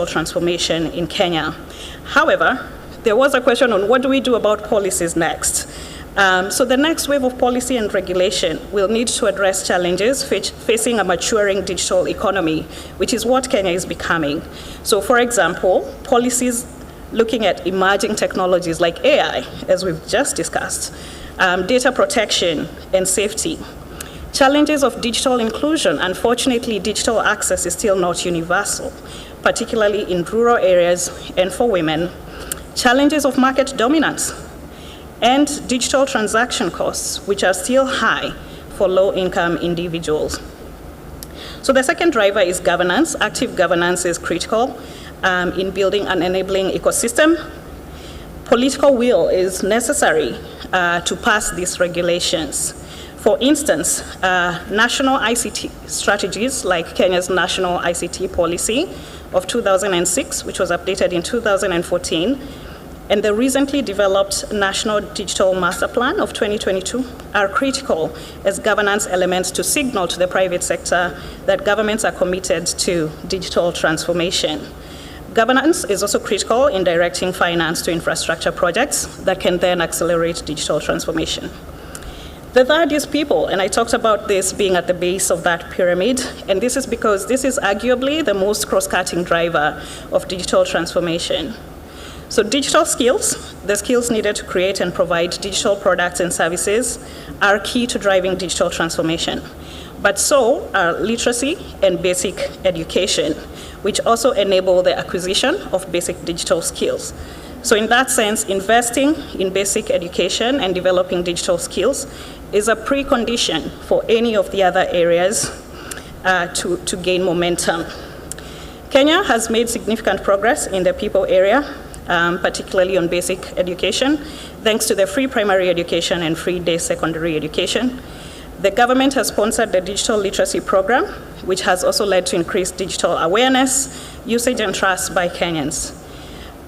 transformation in Kenya. However, there was a question on what do we do about policies next? So the next wave of policy and regulation will need to address challenges facing a maturing digital economy, which is what Kenya is becoming. So for example, policies looking at emerging technologies like AI, as we've just discussed, data protection and safety. Challenges of digital inclusion. Unfortunately, digital access is still not universal, particularly in rural areas and for women. Challenges of market dominance and digital transaction costs, which are still high for low-income individuals. So the second driver is governance. Active governance is critical in building an enabling ecosystem. Political will is necessary to pass these regulations. For instance, national ICT strategies like Kenya's National ICT Policy of 2006, which was updated in 2014, and the recently developed National Digital Master Plan of 2022 are critical as governance elements to signal to the private sector that governments are committed to digital transformation. Governance is also critical in directing finance to infrastructure projects that can then accelerate digital transformation. The third is people, and I talked about this being at the base of that pyramid, and this is because this is arguably the most cross-cutting driver of digital transformation. So digital skills, the skills needed to create and provide digital products and services, are key to driving digital transformation. But so are literacy and basic education, which also enable the acquisition of basic digital skills. So in that sense, investing in basic education and developing digital skills is a precondition for any of the other areas to gain momentum. Kenya has made significant progress in the people area, particularly on basic education, thanks to the free primary education and free day secondary education. The government has sponsored the digital literacy program, which has also led to increased digital awareness, usage, and trust by Kenyans.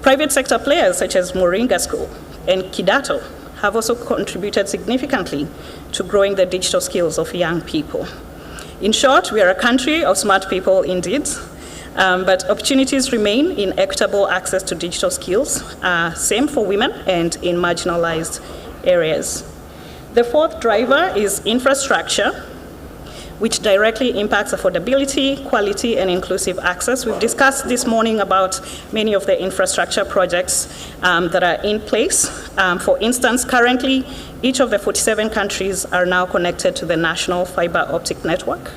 Private sector players such as Moringa School and Kidato have also contributed significantly to growing the digital skills of young people. In short, we are a country of smart people indeed, but opportunities remain in equitable access to digital skills, same for women and in marginalized areas. The fourth driver is infrastructure, which directly impacts affordability, quality, and inclusive access. We've discussed this morning about many of the infrastructure projects that are in place. For instance, currently, each of the 47 countries are now connected to the national fiber optic network.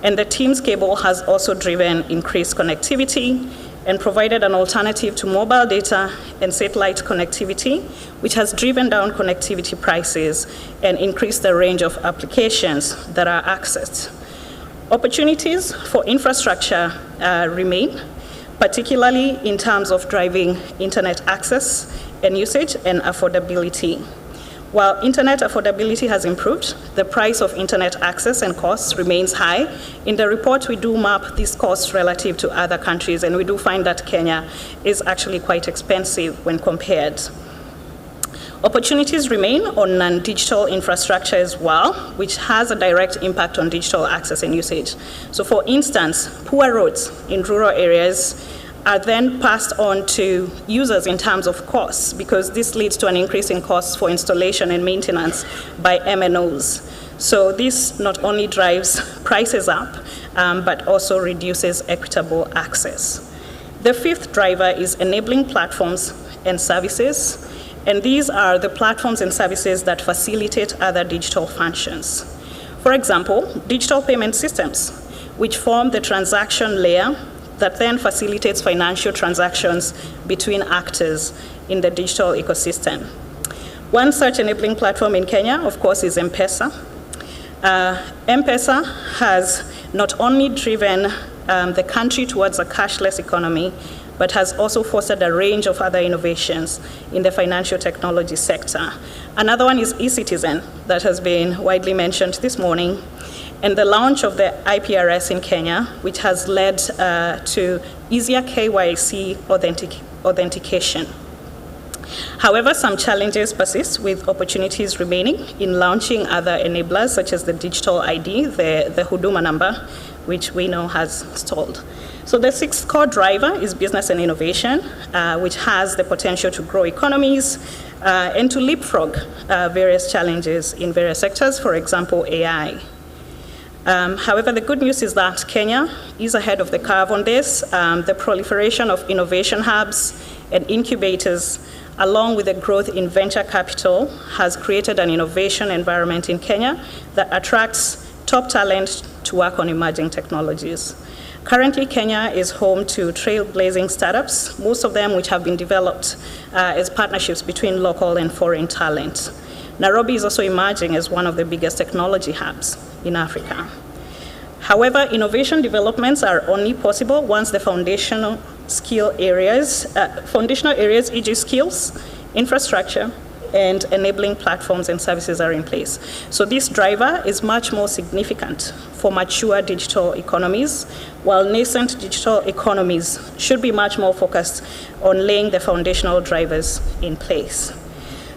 And the TEAMS cable has also driven increased connectivity and provided an alternative to mobile data and satellite connectivity, which has driven down connectivity prices and increased the range of applications that are accessed. Opportunities for infrastructure remain, particularly in terms of driving internet access and usage and affordability. While internet affordability has improved, the price of internet access and costs remains high. In the report, we do map these costs relative to other countries, and we do find that Kenya is actually quite expensive when compared. Opportunities remain on non-digital infrastructure as well, which has a direct impact on digital access and usage. So for instance, poor roads in rural areas are then passed on to users in terms of costs, because this leads to an increase in costs for installation and maintenance by MNOs. So this not only drives prices up, but also reduces equitable access. The fifth driver is enabling platforms and services, and these are the platforms and services that facilitate other digital functions. For example, digital payment systems, which form the transaction layer that then facilitates financial transactions between actors in the digital ecosystem. One such enabling platform in Kenya, of course, is M-Pesa. M-Pesa has not only driven the country towards a cashless economy, but has also fostered a range of other innovations in the financial technology sector. Another one is eCitizen, that has been widely mentioned this morning, and the launch of the IPRS in Kenya, which has led to easier KYC authentication. However, some challenges persist, with opportunities remaining in launching other enablers such as the digital ID, the Huduma number, which we know has stalled. So the sixth core driver is business and innovation, which has the potential to grow economies and to leapfrog various challenges in various sectors, for example, AI. However, the good news is that Kenya is ahead of the curve on this. The proliferation of innovation hubs and incubators, along with the growth in venture capital, has created an innovation environment in Kenya that attracts top talent to work on emerging technologies. Currently, Kenya is home to trailblazing startups, most of them which have been developed as partnerships between local and foreign talent. Nairobi is also emerging as one of the biggest technology hubs in Africa. However, innovation developments are only possible once the foundational areas, e.g. skills, infrastructure, and enabling platforms and services are in place. So this driver is much more significant for mature digital economies, while nascent digital economies should be much more focused on laying the foundational drivers in place.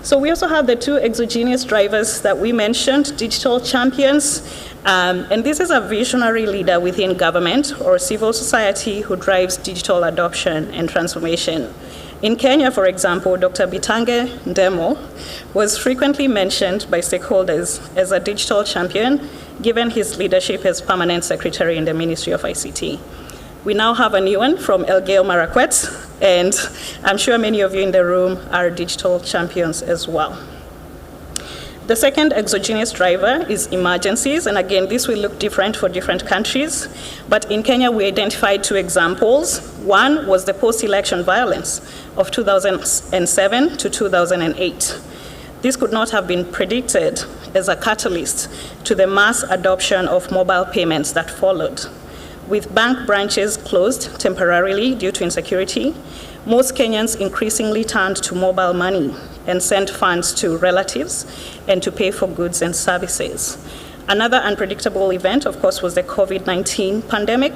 So we also have the two exogenous drivers that we mentioned, digital champions, and this is a visionary leader within government or civil society who drives digital adoption and transformation. In Kenya, for example, Dr. Bitange Ndemo was frequently mentioned by stakeholders as a digital champion, given his leadership as permanent secretary in the Ministry of ICT. We now have a new one from Elgeyo Marakwet, and I'm sure many of you in the room are digital champions as well. The second exogenous driver is emergencies, and again, this will look different for different countries, but in Kenya, we identified two examples. One was the post-election violence of 2007 to 2008. This could not have been predicted as a catalyst to the mass adoption of mobile payments that followed. With bank branches closed temporarily due to insecurity, most Kenyans increasingly turned to mobile money and sent funds to relatives and to pay for goods and services. Another unpredictable event, of course, was the COVID-19 pandemic.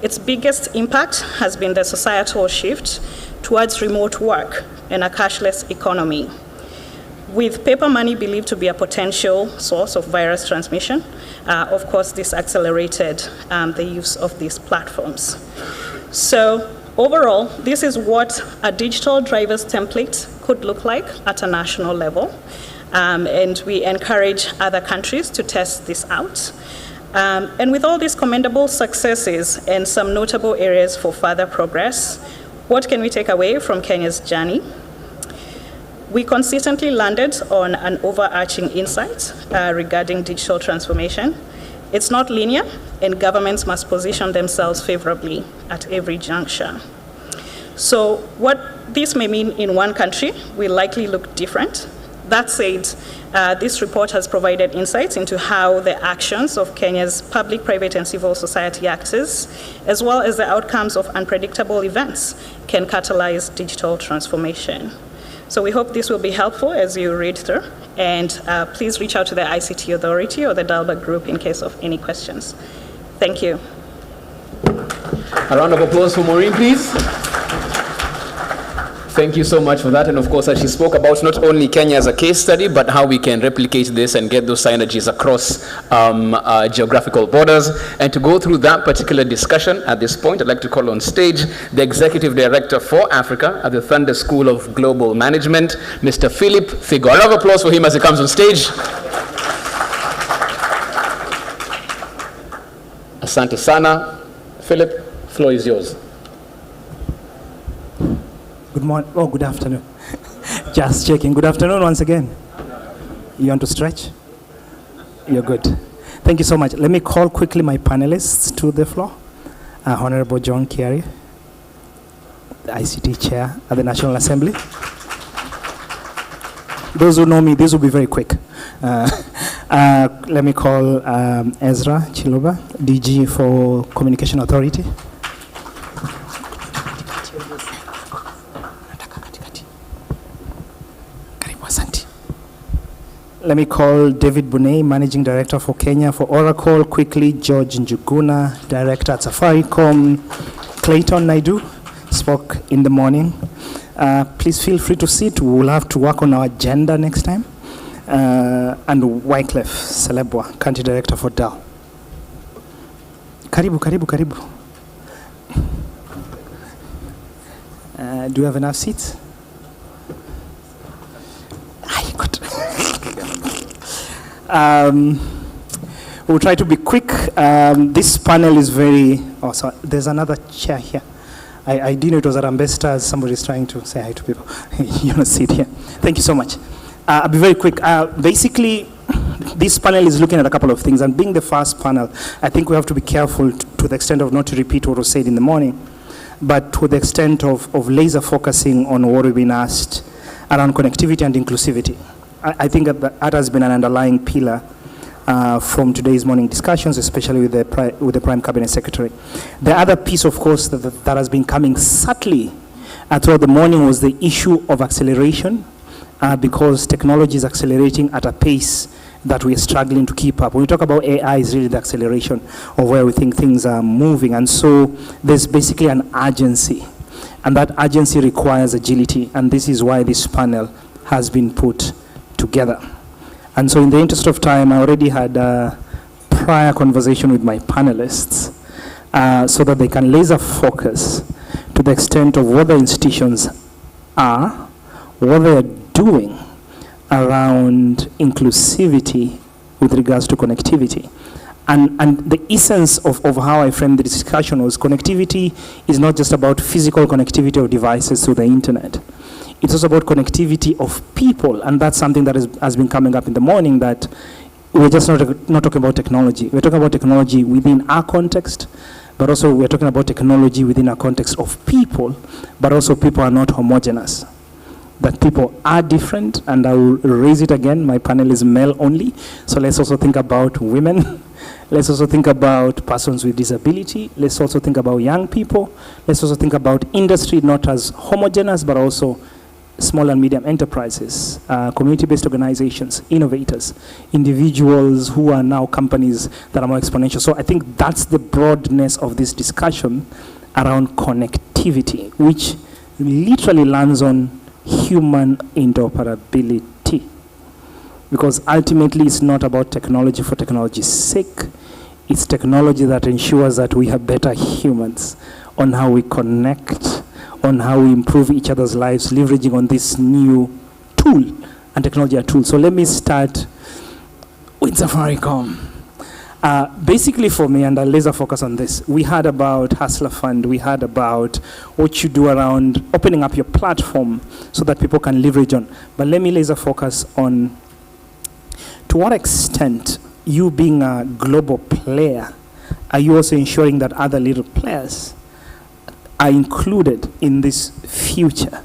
Its biggest impact has been the societal shift towards remote work and a cashless economy. With paper money believed to be a potential source of virus transmission, of course, this accelerated the use of these platforms. So overall, this is what a digital driver's template could look like at a national level. And we encourage other countries to test this out. And with all these commendable successes and some notable areas for further progress, what can we take away from Kenya's journey? We consistently landed on an overarching insight regarding digital transformation. It's not linear, and governments must position themselves favorably at every juncture. So what this may mean in one country will likely look different. That said, this report has provided insights into how the actions of Kenya's public, private, and civil society actors, as well as the outcomes of unpredictable events, can catalyze digital transformation. So we hope this will be helpful as you read through, and please reach out to the ICT Authority or the Dalberg Group in case of any questions. Thank you. A round of applause for Maureen, please. Thank you so much for that. And of course, as she spoke about not only Kenya as a case study, but how we can replicate this and get those synergies across geographical borders. And to go through that particular discussion at this point, I'd like to call on stage the Executive Director for Africa at the Thunder School of Global Management, Mr. Philip Figo. A round of applause for him as he comes on stage. Asante sana. Philip, floor is yours. Good morning. Oh, good afternoon. Just checking. Good afternoon once again. You want to stretch? You're good. Thank you so much. Let me call quickly my panelists to the floor. Honorable John Kiari, the ICT Chair at the National Assembly. Those who know me, this will be very quick. Let me call Ezra Chiloba, DG for Communication Authority. Let me call David Bunei, Managing Director for Kenya for Oracle. Quickly, George Njuguna, Director at Safaricom. Clayton Naidu spoke in the morning. Please feel free to sit. We will have to work on our agenda next time. And Wycliffe Selebwa, Country Director for Dell. Karibu, karibu, karibu. Do you have enough seats? Good. We'll try to be quick. This panel is very... Oh, sorry. There's another chair here. I didn't know it was at Ambassador. Somebody's trying to say hi to people. You want to sit here. Thank you so much. I'll be very quick. Basically, this panel is looking at a couple of things. And being the first panel, I think we have to be careful to the extent of not to repeat what was said in the morning, but to the extent of laser focusing on what we've been asked around connectivity and inclusivity. I think that has been an underlying pillar from today's morning discussions, especially with the Prime Cabinet Secretary. The other piece, of course, that has been coming subtly throughout the morning was the issue of acceleration, because technology is accelerating at a pace that we are struggling to keep up. When we talk about AI, it's really the acceleration of where we think things are moving. And so there's basically an urgency. And that urgency requires agility. And this is why this panel has been put together. And so in the interest of time, I already had a prior conversation with my panelists so that they can laser focus to the extent of what the institutions are, what they are doing around inclusivity with regards to connectivity. And the essence of how I framed the discussion was connectivity is not just about physical connectivity of devices to the internet. It's also about connectivity of people, and that's something that has been coming up in the morning, that we're just not talking about technology. We're talking about technology within our context, but also we're talking about technology within a context of people, but also people are not homogeneous. That people are different, and I will raise it again, my panel is male only, so let's also think about women. Let's also think about persons with disability. Let's also think about young people. Let's also think about industry, not as homogeneous, but also small and medium enterprises, community-based organizations, innovators, individuals who are now companies that are more exponential. So I think that's the broadness of this discussion around connectivity, which literally lands on human interoperability. Because ultimately it's not about technology for technology's sake. It's technology that ensures that we have better humans on how we connect, on how we improve each other's lives, leveraging on this new tool and technology tool. So let me start with Safaricom. Basically for me, and I'll laser focus on this, we heard about Hustler Fund, we heard about what you do around opening up your platform so that people can leverage on. But let me laser focus on to what extent you being a global player, are you also ensuring that other little players are included in this future?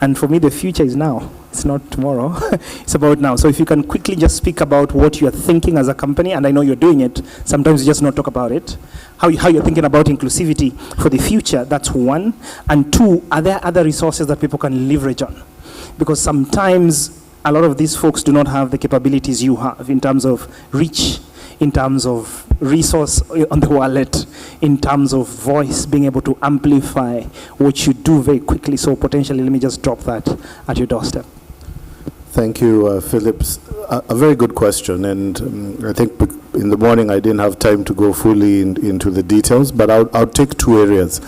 And for me, the future is now. It's not tomorrow. It's about now. So if you can quickly just speak about what you're thinking as a company, and I know you're doing it, sometimes you just not talk about it, how you're thinking about inclusivity for the future, that's one. And two, are there other resources that people can leverage on? Because sometimes a lot of these folks do not have the capabilities you have in terms of reach, in terms of resource on the wallet, in terms of voice, being able to amplify what you do very quickly. So potentially, let me just drop that at your doorstep. Thank you, Phillips. A very good question, and I think in the morning I didn't have time to go fully into the details, but I'll take two areas.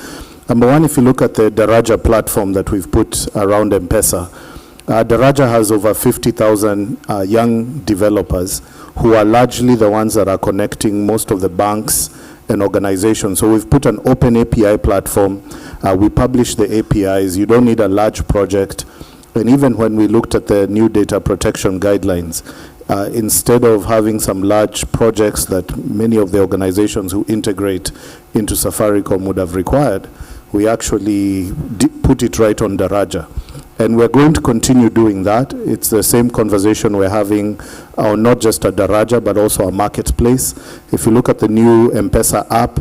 Number one, if you look at the Daraja platform that we've put around M-Pesa, Daraja has over 50,000 young developers who are largely the ones that are connecting most of the banks and organizations. So we've put an open API platform. We publish the APIs. You don't need a large project. And even when we looked at the new data protection guidelines, instead of having some large projects that many of the organizations who integrate into Safaricom would have required, we actually put it right on Daraja. And we're going to continue doing that. It's the same conversation we're having on not just a Daraja, but also a marketplace. If you look at the new M-Pesa app,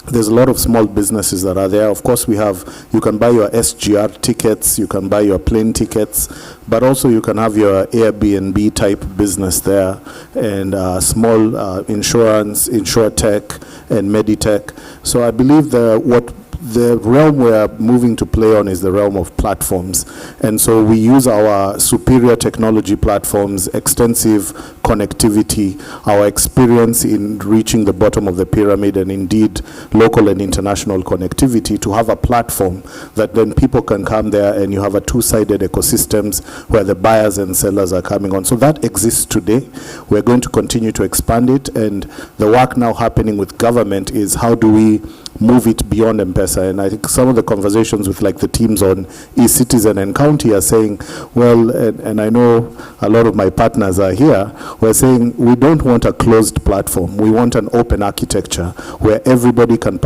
there's a lot of small businesses that are there. Of course, you can buy your SGR tickets, you can buy your plane tickets, but also you can have your Airbnb type business there, and small insurance, InsurTech, and Meditech. So I believe what the realm we're moving to play on is the realm of platforms. And so we use our superior technology platforms, extensive connectivity, our experience in reaching the bottom of the pyramid, and indeed local and international connectivity to have a platform that then people can come there and you have a two-sided ecosystems where the buyers and sellers are coming on. So that exists today. We're going to continue to expand it, and the work now happening with government is how do we move it beyond M-Pesa. And I think some of the conversations with like the teams on eCitizen and County are saying, well, and I know a lot of my partners are here, we're saying we don't want a closed platform. We want an open architecture where everybody can participate